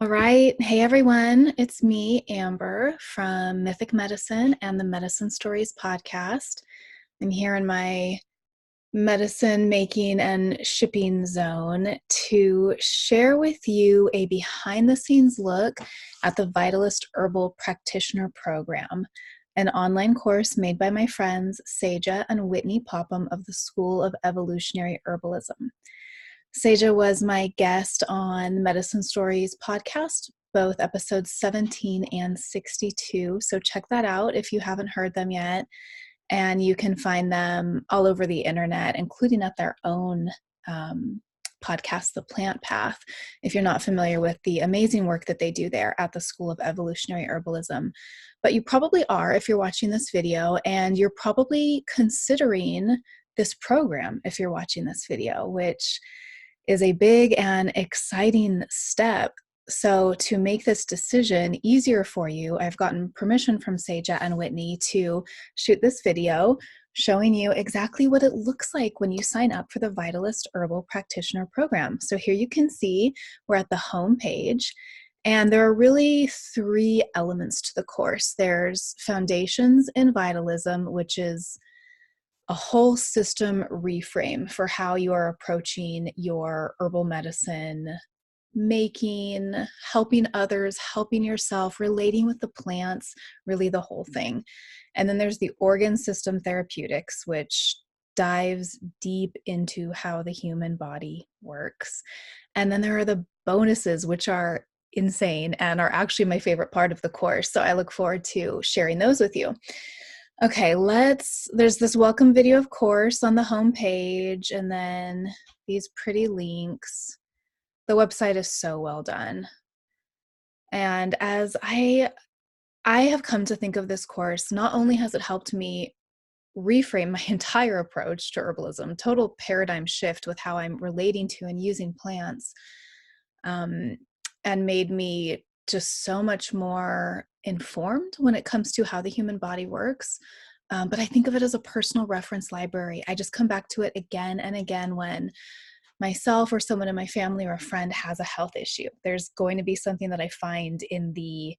All right. Hey, everyone. It's me, Amber, from Mythic Medicine and the Medicine Stories podcast. I'm here in my medicine making and shipping zone to share with you a behind the scenes look at the Vitalist Herbal Practitioner program, an online course made by my friends Seja and Whitney Popham of the School of Evolutionary Herbalism. Seja was my guest on Medicine Stories podcast, both episodes 17 and 62. So check that out if you haven't heard them yet. And you can find them all over the internet, including at their own podcast, The Plant Path, if you're not familiar with the amazing work that they do there at the School of Evolutionary Herbalism. But you probably are if you're watching this video, and you're probably considering this program if you're watching this video, which is a big and exciting step. So to make this decision easier for you, I've gotten permission from Seja and Whitney to shoot this video showing you exactly what it looks like when you sign up for the Vitalist Herbal Practitioner program. So here you can see we're at the home page, and there are really three elements to the course. There's Foundations in Vitalism, which is a whole system reframe for how you are approaching your herbal medicine making, helping others, helping yourself, relating with the plants, really the whole thing. And then there's the Organ System Therapeutics, which dives deep into how the human body works. And then there are the bonuses, which are insane and are actually my favorite part of the course. So I look forward to sharing those with you. Okay, there's this welcome video, of course, on the home page, and then these pretty links. The website is so well done. And as I have come to think of this course, not only has it helped me reframe my entire approach to herbalism, total paradigm shift with how I'm relating to and using plants, and made me just so much more informed when it comes to how the human body works. But I think of it as a personal reference library. I just come back to it again and again when myself or someone in my family or a friend has a health issue. There's going to be something that I find in the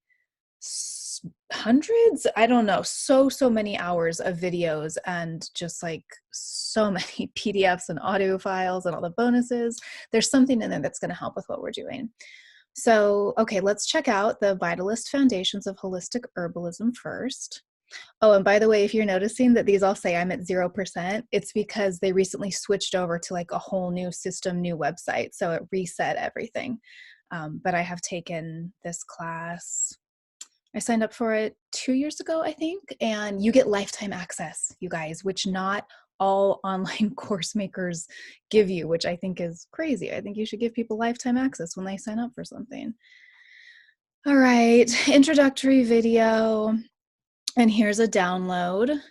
hundreds, I don't know, so many hours of videos and just like so many PDFs and audio files and all the bonuses. There's something in there that's going to help with what we're doing. So, okay, let's check out the Vitalist Foundations of Holistic Herbalism first. Oh, and by the way, if you're noticing that these all say I'm at 0%, it's because they recently switched over to like a whole new system, new website. So it reset everything. But I have taken this class. I signed up for it 2 years ago, I think, and you get lifetime access, you guys, which not all online course makers give you, which I think is crazy. I think you should give people lifetime access when they sign up for something. All right, introductory video. And here's a download.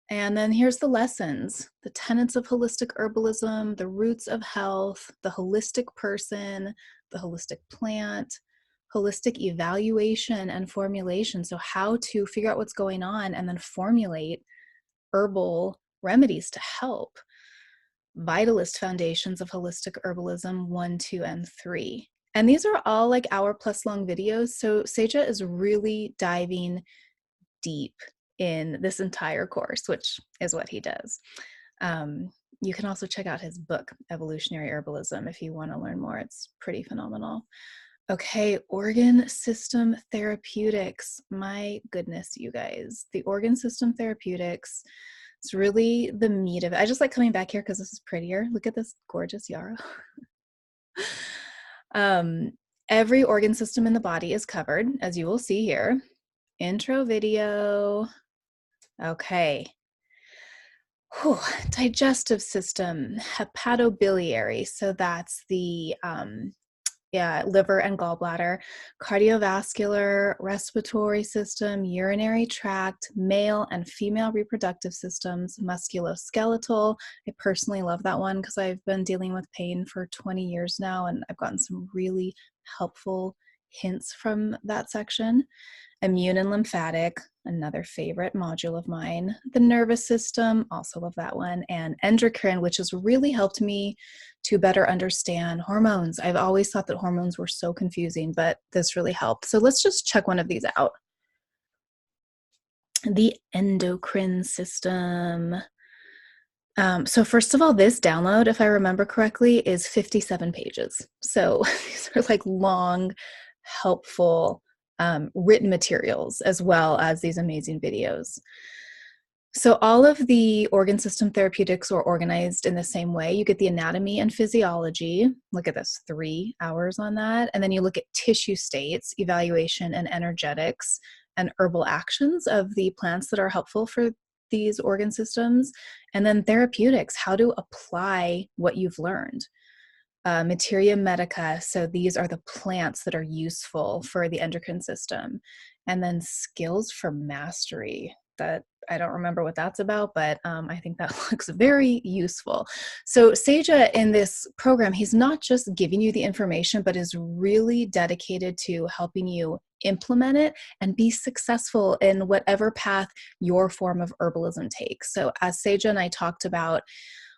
And then here's the lessons: the tenets of holistic herbalism, the roots of health, the holistic person, the holistic plant, holistic evaluation and formulation. So how to figure out what's going on and then formulate herbal remedies to help. Vitalist Foundations of Holistic Herbalism 1, 2, and 3. And these are all like hour-plus long videos. So Seja is really diving deep in this entire course, which is what he does. You can also check out his book, Evolutionary Herbalism, if you want to learn more. It's pretty phenomenal. Okay, Organ System Therapeutics. My goodness, you guys. The Organ System Therapeutics, it's really the meat of it. I just like coming back here because this is prettier. Look at this gorgeous yarrow. Every organ system in the body is covered, as you will see here. Intro video. Okay. Whew. Digestive system, hepatobiliary. So that's the liver and gallbladder, cardiovascular, respiratory system, urinary tract, male and female reproductive systems, musculoskeletal. I personally love that one because I've been dealing with pain for 20 years now, and I've gotten some really helpful hints from that section. Immune and lymphatic, another favorite module of mine. The nervous system, also love that one. And endocrine, which has really helped me to better understand hormones. I've always thought that hormones were so confusing, but this really helped. So let's just check one of these out. The endocrine system. So first of all, this download, if I remember correctly, is 57 pages. So these are like long, helpful, written materials, as well as these amazing videos. So all of the organ system therapeutics are organized in the same way. You get the anatomy and physiology. Look at this, 3 hours on that. And then you look at tissue states, evaluation, and energetics, and herbal actions of the plants that are helpful for these organ systems. And then therapeutics, how to apply what you've learned. Materia medica, so these are the plants that are useful for the endocrine system. And then skills for mastery, that I don't remember what that's about, but I think that looks very useful. So Seja in this program, he's not just giving you the information, but is really dedicated to helping you implement it and be successful in whatever path your form of herbalism takes. So as Seja and I talked about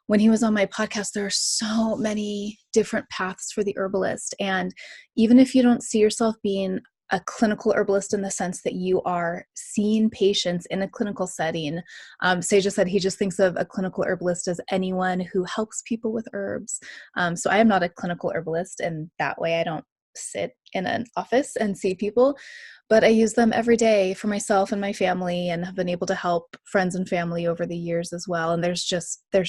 when he was on my podcast, there are so many different paths for the herbalist. And even if you don't see yourself being a clinical herbalist in the sense that you are seeing patients in a clinical setting, Seja said he just thinks of a clinical herbalist as anyone who helps people with herbs. So I am not a clinical herbalist, and that way I don't sit in an office and see people, but I use them every day for myself and my family, and have been able to help friends and family over the years as well. And there's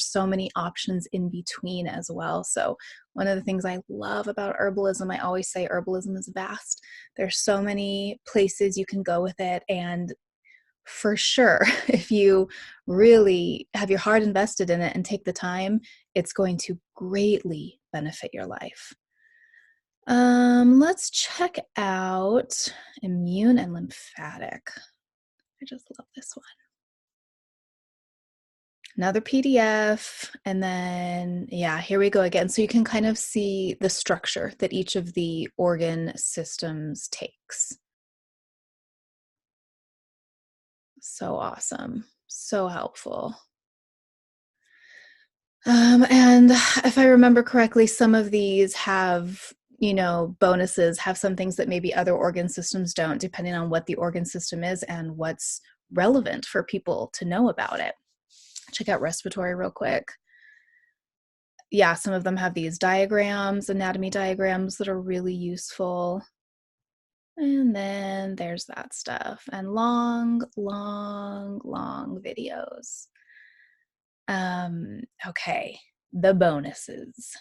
so many options in between as well. So one of the things I love about herbalism, I always say herbalism is vast. There's so many places you can go with it. And for sure, if you really have your heart invested in it and take the time, it's going to greatly benefit your life. Let's check out immune and lymphatic. I just love this one. Another PDF, and then, yeah, here we go again. So you can kind of see the structure that each of the organ systems takes. So awesome, so helpful. And if I remember correctly, some of these have, bonuses, have some things that maybe other organ systems don't, depending on what the organ system is and what's relevant for people to know about it. Check out respiratory real quick. Yeah, some of them have these diagrams, anatomy diagrams that are really useful. And then there's that stuff, and long, long, long videos. Okay, the bonuses.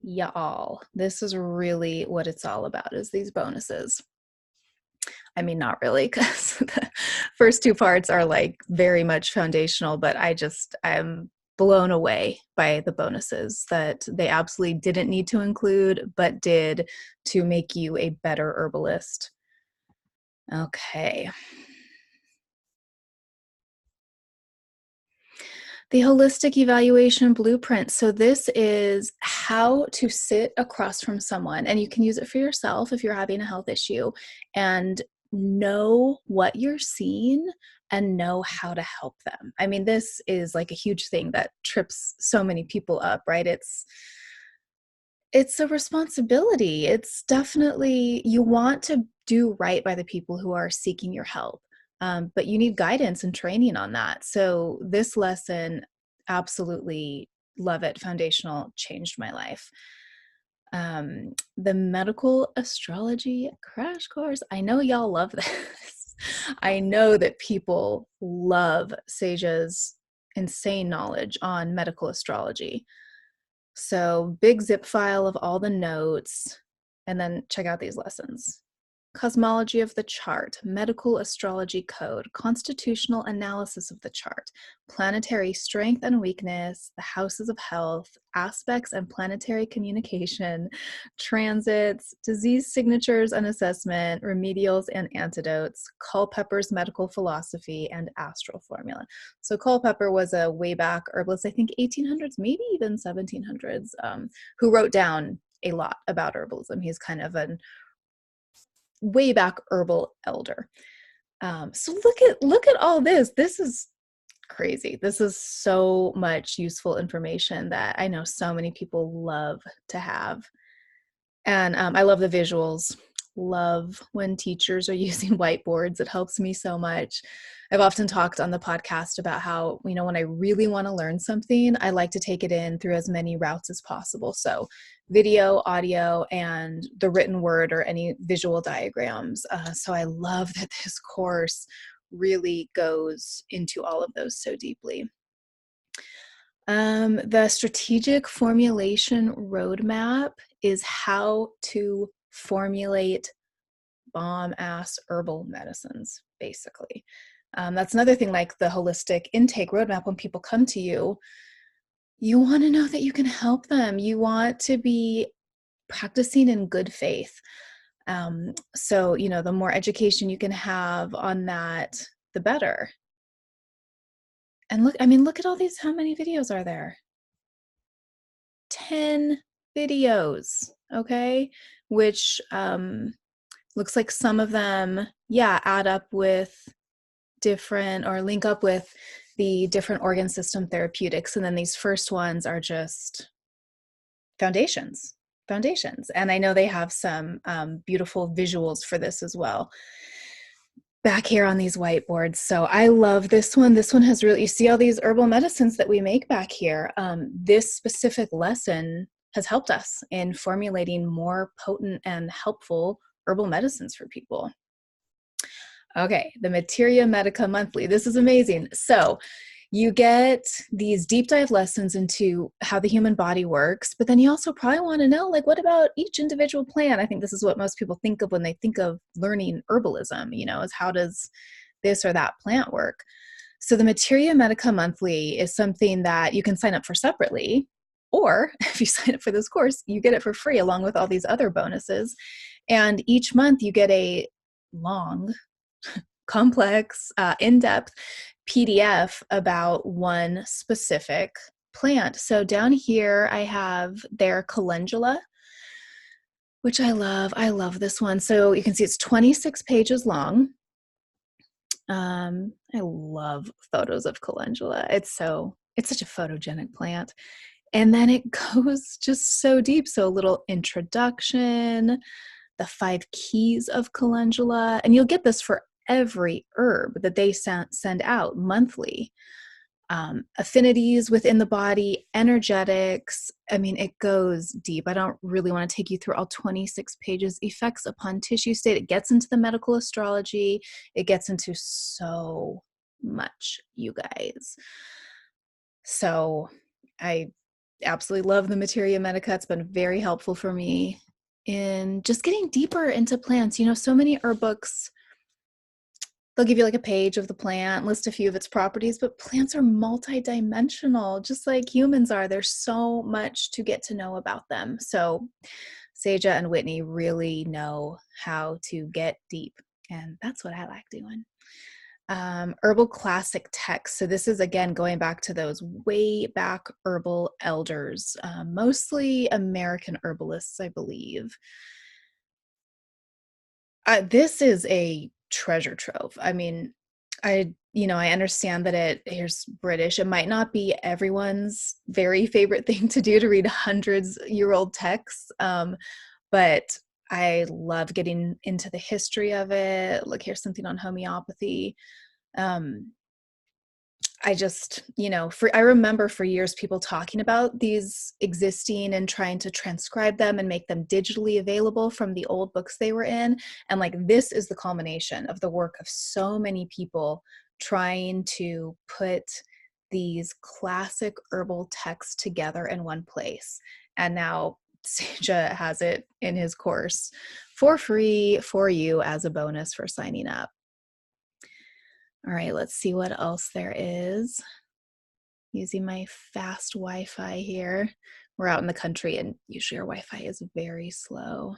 Y'all, this is really what it's all about, is these bonuses. I mean, not really, because the first 2 parts are like very much foundational, but I'm blown away by the bonuses that they absolutely didn't need to include, but did, to make you a better herbalist. Okay. The holistic evaluation blueprint. So this is how to sit across from someone, and you can use it for yourself if you're having a health issue, and know what you're seeing and know how to help them. I mean, this is like a huge thing that trips so many people up, right? It's a responsibility. It's definitely, you want to do right by the people who are seeking your help. But you need guidance and training on that. So this lesson, absolutely love it. Foundational, changed my life. The medical astrology crash course. I know y'all love this. I know that people love Seja's insane knowledge on medical astrology. So big zip file of all the notes, and then check out these lessons. Cosmology of the chart, medical astrology code, constitutional analysis of the chart, planetary strength and weakness, the houses of health, aspects and planetary communication, transits, disease signatures and assessment, remedials and antidotes, Culpepper's medical philosophy, and astral formula. So Culpepper was a way back herbalist, I think 1800s, maybe even 1700s, who wrote down a lot about herbalism. He's kind of an way back herbal elder. So look at all this. This is crazy. This is so much useful information that I know so many people love to have. And I love the visuals. Love when teachers are using whiteboards. It helps me so much. I've often talked on the podcast about how, you know, when I really want to learn something, I like to take it in through as many routes as possible. So video, audio, and the written word or any visual diagrams. So I love that this course really goes into all of those so deeply. The strategic formulation roadmap is how to formulate bomb-ass herbal medicines, basically. That's another thing, like the holistic intake roadmap. When people come to you, you want to know that you can help them. You want to be practicing in good faith. So, you know, the more education you can have on that, the better. And look, I mean, look at all these. How many videos are there? 10 videos, okay? Which looks like some of them, yeah, add up with different or link up with the different organ system therapeutics. And then these first ones are just foundations. And I know they have some beautiful visuals for this as well back here on these whiteboards. So I love this one. This one has really, you see all these herbal medicines that we make back here. This specific lesson has helped us in formulating more potent and helpful herbal medicines for people. Okay, the Materia Medica Monthly. This is amazing. So you get these deep dive lessons into how the human body works, but then you also probably want to know, like, what about each individual plant? I think this is what most people think of when they think of learning herbalism, you know, is how does this or that plant work? So the Materia Medica Monthly is something that you can sign up for separately, or if you sign up for this course, you get it for free along with all these other bonuses. And each month you get a long, complex, in-depth PDF about one specific plant. So down here I have their calendula, which I love. I love this one. So you can see it's 26 pages long. I love photos of calendula. It's such a photogenic plant. And then it goes just so deep. So a little introduction, the 5 keys of calendula, and you'll get this for every herb that they send out monthly. Affinities within the body, energetics. I mean, it goes deep. I don't really want to take you through all 26 pages. Effects upon tissue state. It gets into the medical astrology. It gets into so much, you guys. So I absolutely love the Materia Medica. It's been very helpful for me in just getting deeper into plants. You know, so many herb books, they'll give you like a page of the plant, list a few of its properties, but plants are multidimensional, just like humans are. There's so much to get to know about them. So Seja and Whitney really know how to get deep, and that's what I like doing. Herbal classic texts. So this is, again, going back to those way back herbal elders, mostly American herbalists, I believe. This is a treasure trove. I mean, I understand that here's British. It might not be everyone's very favorite thing to do, to read hundreds-year-old texts, but I love getting into the history of it. Look, here's something on homeopathy. I just, I remember for years people talking about these existing and trying to transcribe them and make them digitally available from the old books they were in. And like, this is the culmination of the work of so many people trying to put these classic herbal texts together in one place. And now Seja has it in his course for free for you as a bonus for signing up. All right, let's see what else there is. Using my fast Wi-Fi here. We're out in the country and usually our Wi-Fi is very slow.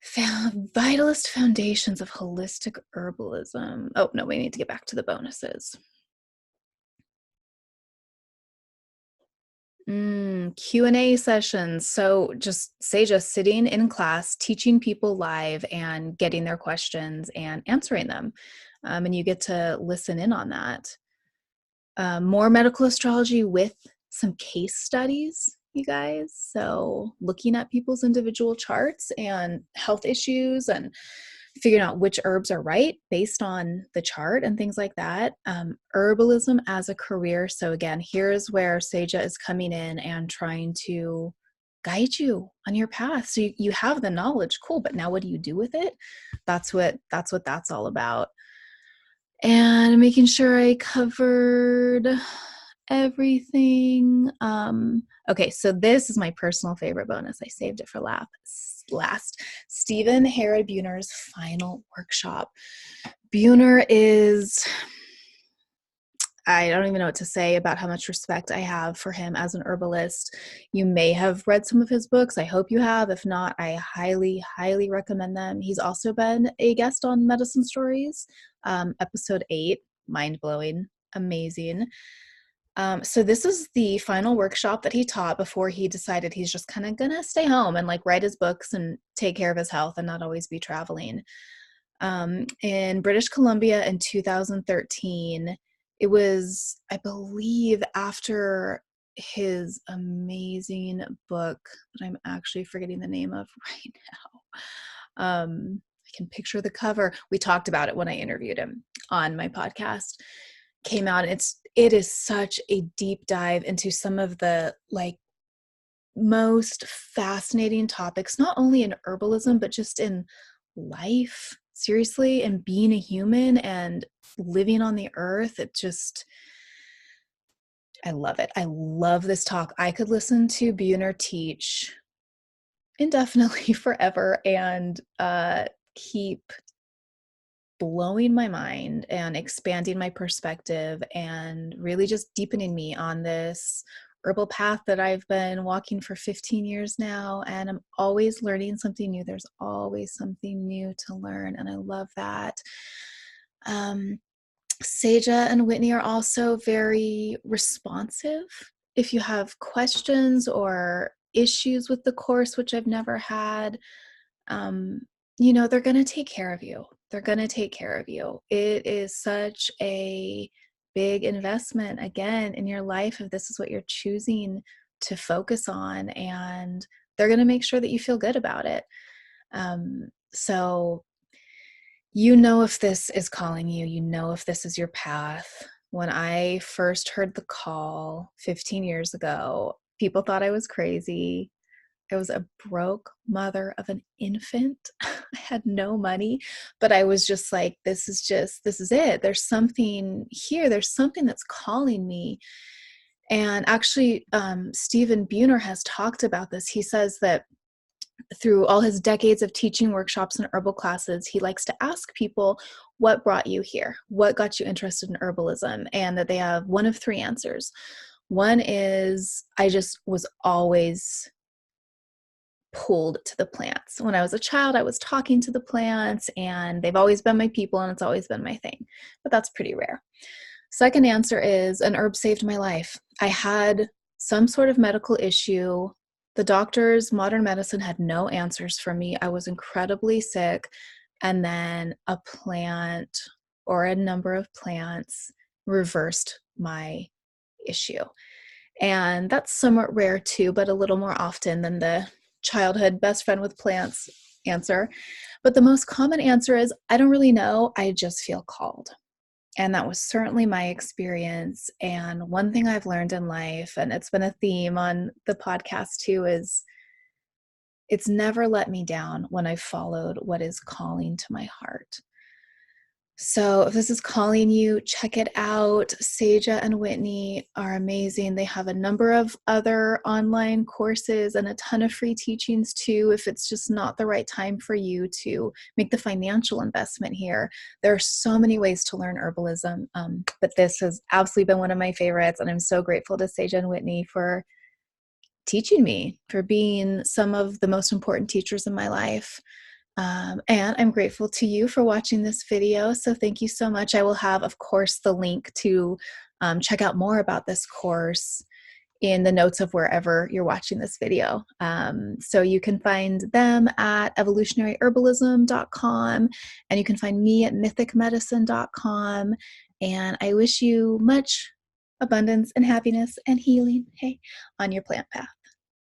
Vitalist Foundations of Holistic Herbalism. Oh, no, we need to get back to the bonuses. Q&A sessions. So just Seja sitting in class, teaching people live and getting their questions and answering them. And you get to listen in on that. More medical astrology with some case studies, you guys. So looking at people's individual charts and health issues and figuring out which herbs are right based on the chart and things like that. Herbalism as a career. So again, here's where Seja is coming in and trying to guide you on your path. So you have the knowledge, cool, but now what do you do with it? That's what that's all about. And making sure I covered everything. Okay, so this is my personal favorite bonus. I saved it for last. Stephen Herod Buhner's final workshop. Buhner is, I don't even know what to say about how much respect I have for him as an herbalist. You may have read some of his books. I hope you have. If not, I highly, highly recommend them. He's also been a guest on Medicine Stories, episode 8, mind-blowing, amazing. So this is the final workshop that he taught before he decided he's just kind of gonna stay home and like write his books and take care of his health and not always be traveling. In British Columbia in 2013, it was, I believe, after his amazing book that I'm actually forgetting the name of right now. I can picture the cover. We talked about it when I interviewed him on my podcast. Came out. It is such a deep dive into some of the like most fascinating topics, not only in herbalism, but just in life, seriously, and being a human and living on the earth. I love it. I love this talk. I could listen to Buhner teach indefinitely forever and keep blowing my mind and expanding my perspective and really just deepening me on this herbal path that I've been walking for 15 years now, and I'm always learning something new. There's always something new to learn, and I love that. Seja and Whitney are also very responsive. If you have questions or issues with the course, which I've never had, they're going to take care of you. They're going to take care of you. It is such a big investment, again, in your life if this is what you're choosing to focus on, and they're going to make sure that you feel good about it. So if this is calling you, if this is your path. When I first heard the call 15 years ago, people thought I was crazy. I was a broke mother of an infant. I had no money, but I was just like, this is it. There's something here. There's something that's calling me. And actually, Stephen Buhner has talked about this. He says that through all his decades of teaching workshops and herbal classes, he likes to ask people, what brought you here? What got you interested in herbalism? And that they have one of three answers. One is, I just was always pulled to the plants. When I was a child, I was talking to the plants, and they've always been my people, and it's always been my thing. But that's pretty rare. Second answer is, an herb saved my life. I had some sort of medical issue. The doctors, modern medicine, had no answers for me. I was incredibly sick. And then a plant or a number of plants reversed my issue. And that's somewhat rare too, but a little more often than the childhood best friend with plants answer. But the most common answer is, I don't really know. I just feel called. And that was certainly my experience. And one thing I've learned in life, and it's been a theme on the podcast too, is it's never let me down when I've followed what is calling to my heart. So if this is calling you, check it out. Seja and Whitney are amazing. They have a number of other online courses and a ton of free teachings too. If it's just not the right time for you to make the financial investment here, there are so many ways to learn herbalism. But this has absolutely been one of my favorites. And I'm so grateful to Seja and Whitney for teaching me, for being some of the most important teachers in my life. And I'm grateful to you for watching this video. So thank you so much. I will have, of course, the link to check out more about this course in the notes of wherever you're watching this video. So you can find them at evolutionaryherbalism.com, and you can find me at mythicmedicine.com. And I wish you much abundance and happiness and healing, hey, on your plant path.